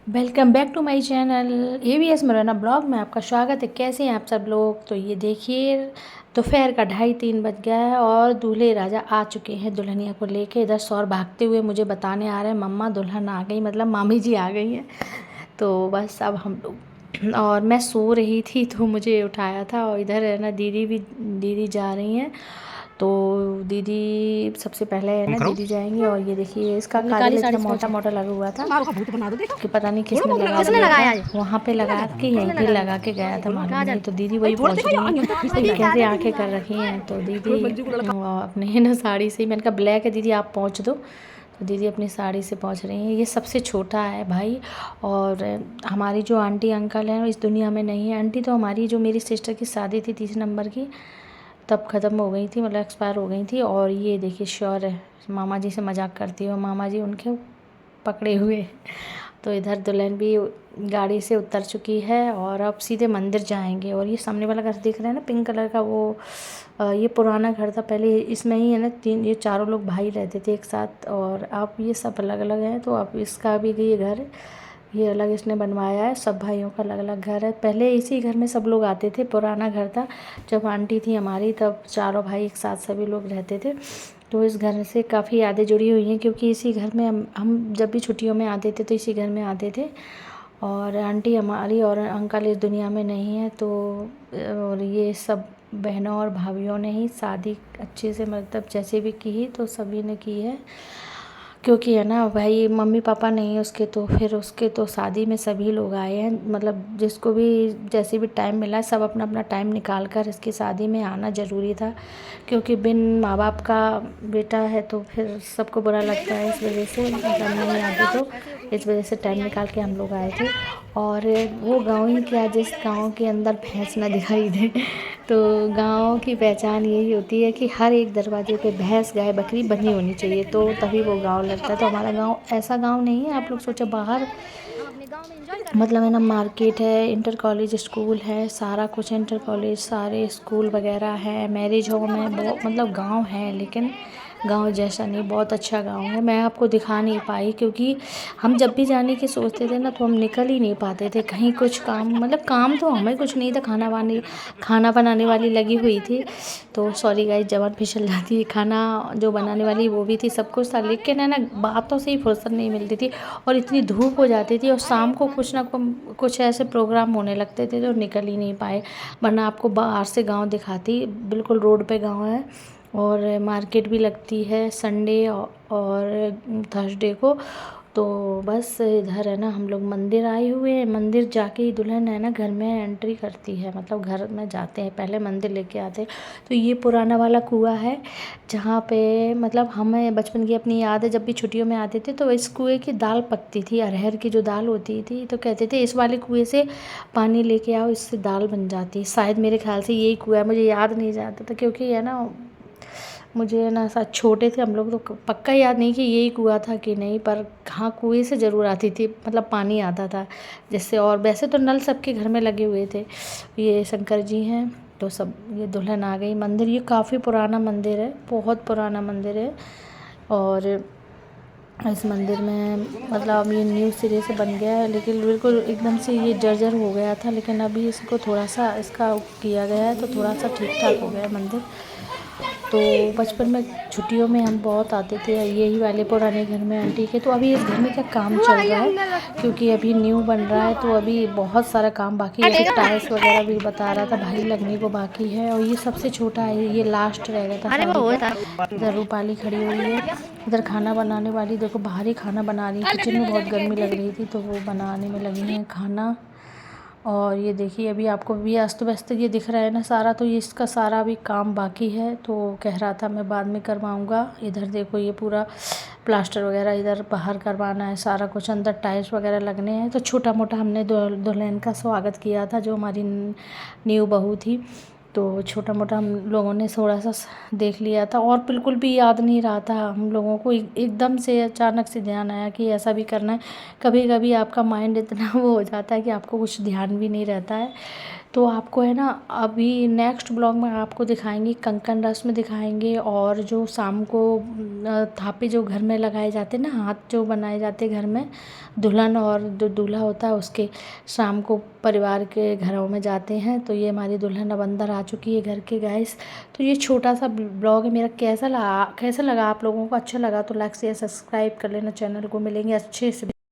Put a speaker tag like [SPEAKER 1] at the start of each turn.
[SPEAKER 1] Welcome back to my channel AVS Morena blog में आपका स्वागत है। कैसे हैं आप सब लोग। तो ये देखिए दोपहर का 2:30-3 बज गया है और दूल्हे राजा आ चुके हैं दुल्हनिया को लेके। इधर सौर भागते हुए मुझे बताने आ रहे हैं मम्मा दुल्हन आ गई, मतलब मामी जी आ गई हैं। तो बस अब हम लोग, और मैं सो रही थी तो मुझे उठाया था। और इधर है ना दीदी जा रही हैं। तो दीदी सबसे पहले है ना दीदी जाएंगी। और ये देखिए इसका काजल इतना मोटा मोटा लगा हुआ था कि पता नहीं किसने लगाया था। वहाँ पे लगा के यहीं पे लगा के गया था मालूम नहीं। तो दीदी वही पहुँच रही हैं। तो कैसे आंखें कर रखी हैं। तो दीदी अपने है ना साड़ी से, मैंने कहा ब्लैक है दीदी आप पहुँच दो। तो दीदी अपनी साड़ी से पहुँच रही हैं। ये सबसे छोटा है भाई। और हमारी जो आंटी अंकल हैं इस दुनिया में नहीं है। आंटी तो हमारी जो मेरी सिस्टर की शादी थी 30 नंबर की तब ख़त्म हो गई थी, मतलब एक्सपायर हो गई थी। और ये देखिए श्योर है मामा जी से मजाक करती हो, मामा जी उनके पकड़े हुए। तो इधर दुल्हन भी गाड़ी से उतर चुकी है और अब सीधे मंदिर जाएंगे। और ये सामने वाला घर देख रहे हैं ना पिंक कलर का, वो ये पुराना घर था पहले। इसमें ही है ना ये चारों लोग भाई रहते थे एक साथ। और अब ये सब अलग अलग हैं। तो अब इसका भी ये घर ये अलग इसने बनवाया है। सब भाइयों का अलग अलग घर है। पहले इसी घर में सब लोग आते थे, पुराना घर था जब आंटी थी हमारी, तब चारों भाई एक साथ सभी लोग रहते थे। तो इस घर से काफ़ी यादें जुड़ी हुई हैं क्योंकि इसी घर में हम जब भी छुट्टियों में आते थे तो इसी घर में आते थे। और आंटी हमारी और अंकल इस दुनिया में नहीं है। तो और ये सब बहनों और भाभीयों ने ही शादी अच्छे से, मतलब जैसे भी की तो सभी ने की है। क्योंकि है ना भाई मम्मी पापा नहीं है उसके, तो फिर उसके तो शादी में सभी लोग आए हैं, मतलब जिसको भी जैसे भी टाइम मिला सब अपना अपना टाइम निकाल कर इसकी शादी में आना ज़रूरी था। क्योंकि बिन माँ बाप का बेटा है तो फिर सबको बुरा लगता है, इस वजह से मतलब नहीं आते। तो इस वजह से टाइम निकाल के हम लोग आए थे। और वो गाँव ही क्या, जिस गाँव के अंदर भैंस ना दिखाई दे। तो गाँव की पहचान यही होती है कि हर एक दरवाजे पे भैंस गाय बकरी बनी होनी चाहिए, तो तभी वो गाँव लगता है। तो हमारा गाँव ऐसा गाँव नहीं है आप लोग सोचो बाहर, मतलब है ना मार्केट है, इंटर कॉलेज स्कूल है, सारा कुछ इंटर कॉलेज सारे स्कूल वगैरह है, मैरिज होम है, बहुत मतलब गांव है। लेकिन गांव जैसा नहीं, बहुत अच्छा गांव है। मैं आपको दिखा नहीं पाई क्योंकि हम जब भी जाने की सोचते थे ना तो हम निकल ही नहीं पाते थे कहीं। कुछ काम, मतलब काम तो हमें कुछ नहीं था, खाना बनाने वाली लगी हुई थी। तो सॉरी गाइस जबान फिसल जाती है। खाना जो बनाने वाली वो भी थी, सब कुछ था, लेकिन है ना बातों से ही फुर्सत नहीं मिलती थी। और इतनी धूप हो जाती थी और शाम को कुछ ना कुछ ऐसे प्रोग्राम होने लगते थे तो निकल ही नहीं पाए। वरना आपको बाहर से गांव दिखाती, बिल्कुल रोड पे गांव है। और मार्केट भी लगती है संडे और थर्सडे को। तो बस इधर है ना हम लोग मंदिर आए हुए हैं। मंदिर जाके ही दुल्हन है ना घर में एंट्री करती है, मतलब घर में जाते हैं पहले मंदिर लेके आते हैं। तो ये पुराना वाला कुआं है जहाँ पे, मतलब हमें बचपन की अपनी याद है जब भी छुट्टियों में आते थे तो इस कुएं की दाल पकती थी, अरहर की जो दाल होती थी। तो कहते थे इस वाले कुएं से पानी लेके आओ, इससे दाल बन जाती है। शायद मेरे ख्याल से यही कुआं है, मुझे याद नहीं जाता था क्योंकि है ना मुझे ना शायद छोटे थे हम लोग तो पक्का याद नहीं कि यही कुआं था कि नहीं। पर हाँ कुएं से ज़रूर आती थी, मतलब पानी आता था जिससे। और वैसे तो नल सबके घर में लगे हुए थे। ये शंकर जी हैं तो सब, ये दुल्हन आ गई। मंदिर ये काफ़ी पुराना मंदिर है, बहुत पुराना मंदिर है। और इस मंदिर में मतलब अब ये न्यू सिरे से बन गया है, लेकिन बिल्कुल एकदम से ये जर्जर हो गया था। लेकिन अभी इसको थोड़ा सा इसका किया गया है तो थोड़ा सा ठीक ठाक हो गया है मंदिर। तो बचपन में छुट्टियों में हम बहुत आते थे यही वाले पुराने घर में आंटी के। तो अभी इस घर में क्या काम चल रहा है क्योंकि अभी न्यू बन रहा है तो अभी बहुत सारा काम बाकी है। टाइल्स वगैरह भी बता रहा था भाई लगने को बाकी है। और ये सबसे छोटा है, ये लास्ट रह गया था शादी का। इधर रूपाली खड़ी हुई है। इधर खाना बनाने वाली देखो बाहर ही खाना बना रही है, किचन में बहुत गर्मी लग रही थी तो वो बनाने में लगी हैं खाना। और ये देखिए अभी आपको भी अस्त व्यस्त ये दिख रहा है ना सारा, तो ये इसका सारा भी काम बाकी है। तो कह रहा था मैं बाद में करवाऊँगा। इधर देखो ये पूरा प्लास्टर वगैरह इधर बाहर करवाना है, सारा कुछ अंदर टाइल्स वगैरह लगने हैं। तो छोटा मोटा हमने दुल्हन का स्वागत किया था जो हमारी न्यू बहू थी। तो छोटा मोटा हम लोगों ने थोड़ा सा देख लिया था और बिल्कुल भी याद नहीं रहा था हम लोगों को। एकदम से अचानक से ध्यान आया कि ऐसा भी करना है। कभी कभी आपका माइंड इतना वो हो जाता है कि आपको कुछ ध्यान भी नहीं रहता है। तो आपको है ना अभी नेक्स्ट ब्लॉग में आपको दिखाएंगे, कंकन रस्म दिखाएंगे, और जो शाम को थापे जो घर में लगाए जाते हैं ना, हाथ जो बनाए जाते हैं घर में, दुल्हन और जो दूल्हा होता है उसके, शाम को परिवार के घरों में जाते हैं। तो ये हमारी दुल्हन अब अंदर आ चुकी है घर के गाइस। तो ये छोटा सा ब्लॉग है मेरा, कैसा लगा आप लोगों को? अच्छा लगा तो लाइक शेयर सब्सक्राइब कर लेना चैनल को। मिलेंगे अच्छे से